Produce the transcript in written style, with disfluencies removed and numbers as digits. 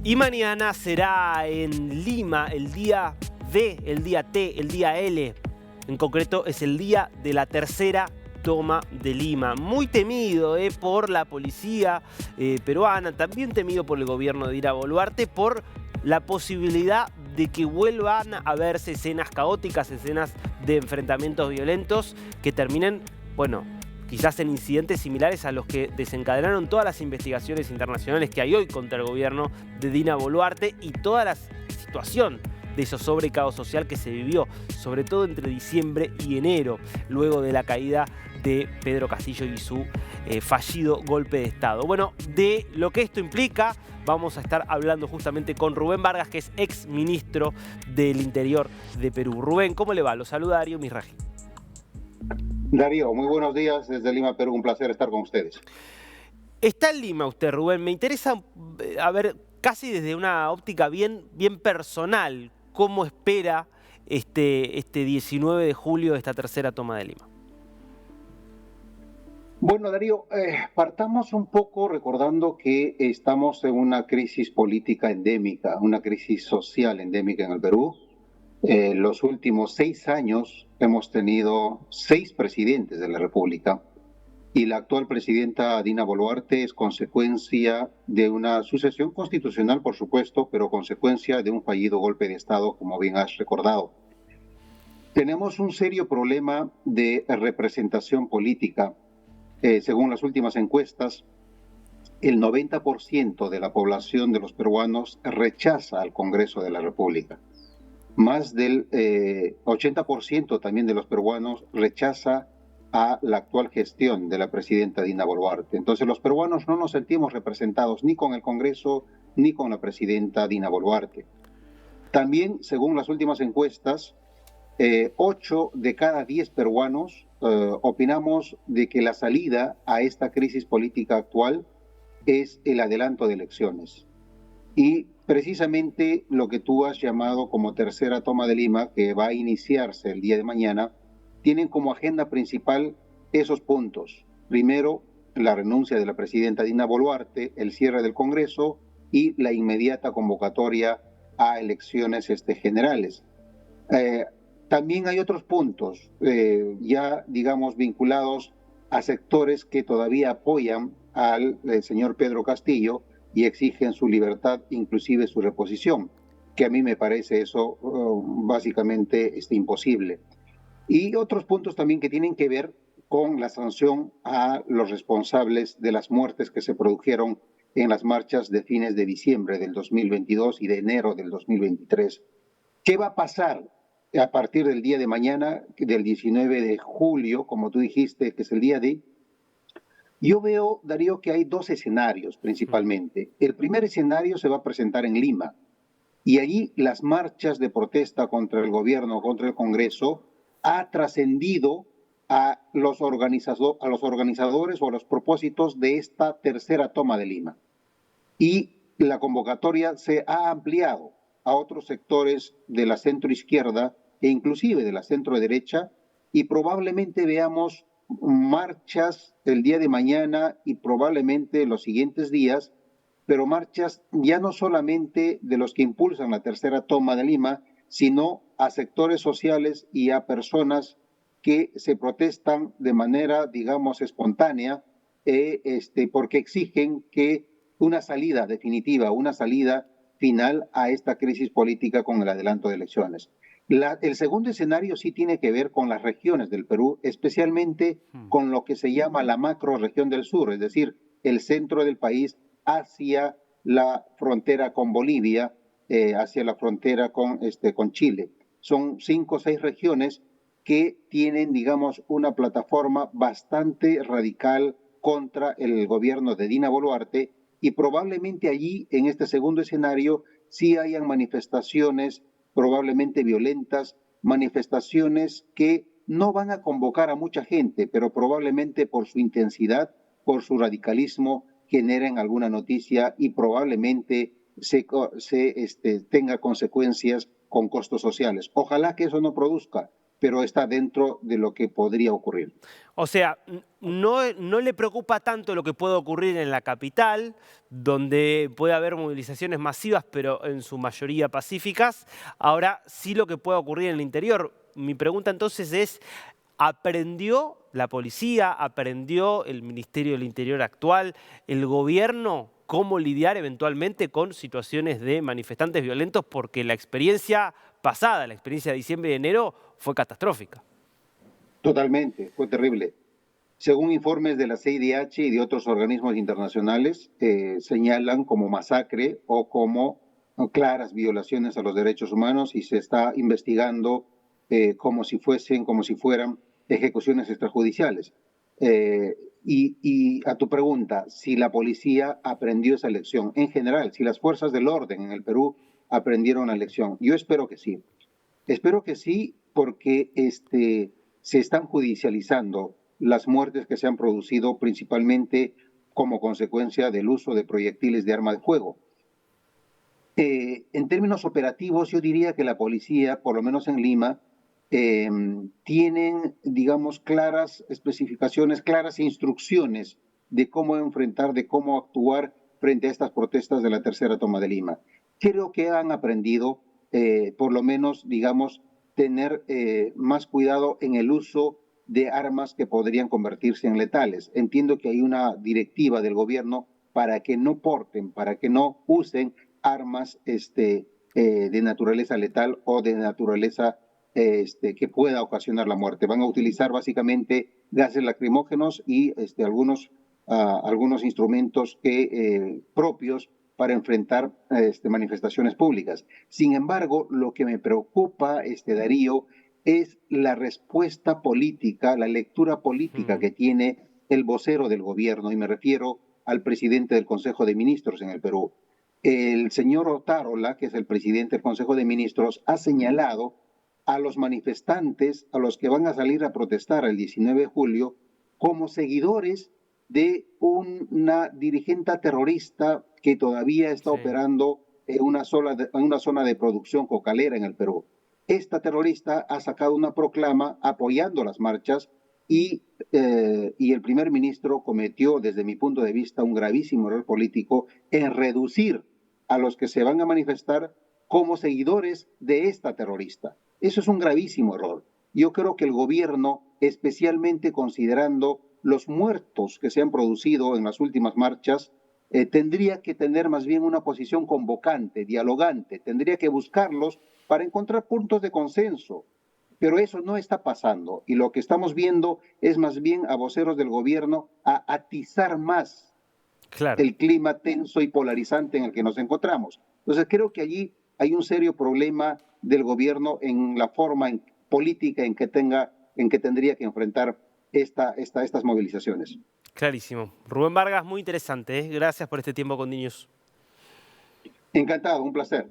Y mañana será en Lima el día D, el día T, el día L. En concreto es el día de la tercera toma de Lima. Muy temido por la policía peruana, también temido por el gobierno de Dina Boluarte, por la posibilidad de que vuelvan a verse escenas caóticas, escenas de enfrentamientos violentos que terminen, bueno, quizás en incidentes similares a los que desencadenaron todas las investigaciones internacionales que hay hoy contra el gobierno de Dina Boluarte y toda la situación de zozobra y caos social que se vivió, sobre todo entre diciembre y enero, luego de la caída de Pedro Castillo y su fallido golpe de Estado. Bueno, de lo que esto implica, vamos a estar hablando justamente con Rubén Vargas, que es ex ministro del Interior de Perú. Rubén, ¿cómo le va? Lo saluda Darío Misraji. Darío, muy buenos días desde Lima, Perú. Un placer estar con ustedes. Está en Lima usted, Rubén. Me interesa, a ver, casi desde una óptica bien personal, cómo espera este 19 de julio esta tercera toma de Lima. Bueno, Darío, partamos un poco recordando que estamos en una crisis política endémica, una crisis social endémica en el Perú. Los últimos 6 años hemos tenido 6 presidentes de la República y la actual presidenta Dina Boluarte es consecuencia de una sucesión constitucional, por supuesto, pero consecuencia de un fallido golpe de Estado, como bien has recordado. Tenemos un serio problema de representación política. Según las últimas encuestas, el 90% de la población de los peruanos rechaza al Congreso de la República. Más del 80% también de los peruanos rechaza a la actual gestión de la presidenta Dina Boluarte. Entonces los peruanos no nos sentimos representados ni con el Congreso ni con la presidenta Dina Boluarte. También, según las últimas encuestas, 8 de cada 10 peruanos opinamos de que la salida a esta crisis política actual es el adelanto de elecciones. Y precisamente lo que tú has llamado como tercera toma de Lima, que va a iniciarse el día de mañana, tienen como agenda principal esos puntos. Primero, la renuncia de la presidenta Dina Boluarte, el cierre del Congreso y la inmediata convocatoria a elecciones generales. También hay otros puntos, ya digamos vinculados a sectores que todavía apoyan al señor Pedro Castillo y exigen su libertad, inclusive su reposición, que a mí me parece eso básicamente imposible. Y otros puntos también que tienen que ver con la sanción a los responsables de las muertes que se produjeron en las marchas de fines de diciembre del 2022 y de enero del 2023. ¿Qué va a pasar a partir del día de mañana, del 19 de julio, como tú dijiste, que es el día de... Yo veo, Darío, que hay 2 escenarios principalmente. El primer escenario se va a presentar en Lima y allí las marchas de protesta contra el gobierno, contra el Congreso, ha trascendido a los organizadores o a los propósitos de esta tercera toma de Lima. Y la convocatoria se ha ampliado a otros sectores de la centroizquierda e inclusive de la centroderecha, y probablemente veamos marchas el día de mañana y probablemente los siguientes días, pero marchas ya no solamente de los que impulsan la tercera toma de Lima, sino a sectores sociales y a personas que se protestan de manera, digamos, espontánea, porque exigen que una salida definitiva, una salida final a esta crisis política con el adelanto de elecciones. El segundo escenario sí tiene que ver con las regiones del Perú, especialmente con lo que se llama la macrorregión del sur, es decir, el centro del país hacia la frontera con Bolivia, hacia la frontera con Chile. Son 5 o 6 regiones que tienen, digamos, una plataforma bastante radical contra el gobierno de Dina Boluarte, y probablemente allí, en este segundo escenario, sí hayan manifestaciones probablemente violentas, manifestaciones que no van a convocar a mucha gente, pero probablemente por su intensidad, por su radicalismo, generen alguna noticia y probablemente tenga consecuencias con costos sociales. Ojalá que eso no produzca, pero está dentro de lo que podría ocurrir. O sea, no le preocupa tanto lo que puede ocurrir en la capital, donde puede haber movilizaciones masivas, pero en su mayoría pacíficas. Ahora sí lo que puede ocurrir en el interior. Mi pregunta entonces es, ¿aprendió la policía, aprendió el Ministerio del Interior actual, el gobierno, cómo lidiar eventualmente con situaciones de manifestantes violentos? Porque la experiencia pasada, la experiencia de diciembre y enero, fue catastrófica. Totalmente, fue terrible. Según informes de la CIDH y de otros organismos internacionales, señalan como masacre o como claras violaciones a los derechos humanos y se está investigando como si fueran ejecuciones extrajudiciales. Y a tu pregunta, si la policía aprendió esa lección, en general, si las fuerzas del orden en el Perú aprendieron la lección, yo espero que sí. Espero que sí, porque se están judicializando las muertes que se han producido principalmente como consecuencia del uso de proyectiles de arma de fuego. En términos operativos, yo diría que la policía, por lo menos en Lima, tienen, digamos, claras especificaciones, claras instrucciones de cómo enfrentar, de cómo actuar frente a estas protestas de la tercera toma de Lima. Creo que han aprendido, por lo menos, digamos, tener más cuidado en el uso de armas que podrían convertirse en letales. Entiendo que hay una directiva del gobierno para que no porten, para que no usen armas de naturaleza letal o de naturaleza que pueda ocasionar la muerte. Van a utilizar básicamente gases lacrimógenos y algunos instrumentos propios para enfrentar manifestaciones públicas. Sin embargo, lo que me preocupa, Darío, es la respuesta política, la lectura política que tiene el vocero del gobierno, y me refiero al presidente del Consejo de Ministros en el Perú. El señor Otárola, que es el presidente del Consejo de Ministros, ha señalado a los manifestantes, a los que van a salir a protestar el 19 de julio, como seguidores de una dirigente terrorista que todavía está operando en una zona de producción cocalera en el Perú. Esta terrorista ha sacado una proclama apoyando las marchas y el primer ministro cometió, desde mi punto de vista, un gravísimo error político en reducir a los que se van a manifestar como seguidores de esta terrorista. Eso es un gravísimo error. Yo creo que el gobierno, especialmente considerando los muertos que se han producido en las últimas marchas, tendría que tener más bien una posición convocante, dialogante, tendría que buscarlos para encontrar puntos de consenso. Pero eso no está pasando y lo que estamos viendo es más bien a voceros del gobierno a atizar más el clima tenso y polarizante en el que nos encontramos. Entonces creo que allí hay un serio problema del gobierno en la forma política en que tendría que enfrentar estas movilizaciones. Clarísimo. Rubén Vargas, muy interesante, ¿eh? Gracias por este tiempo con Niños. Encantado, un placer.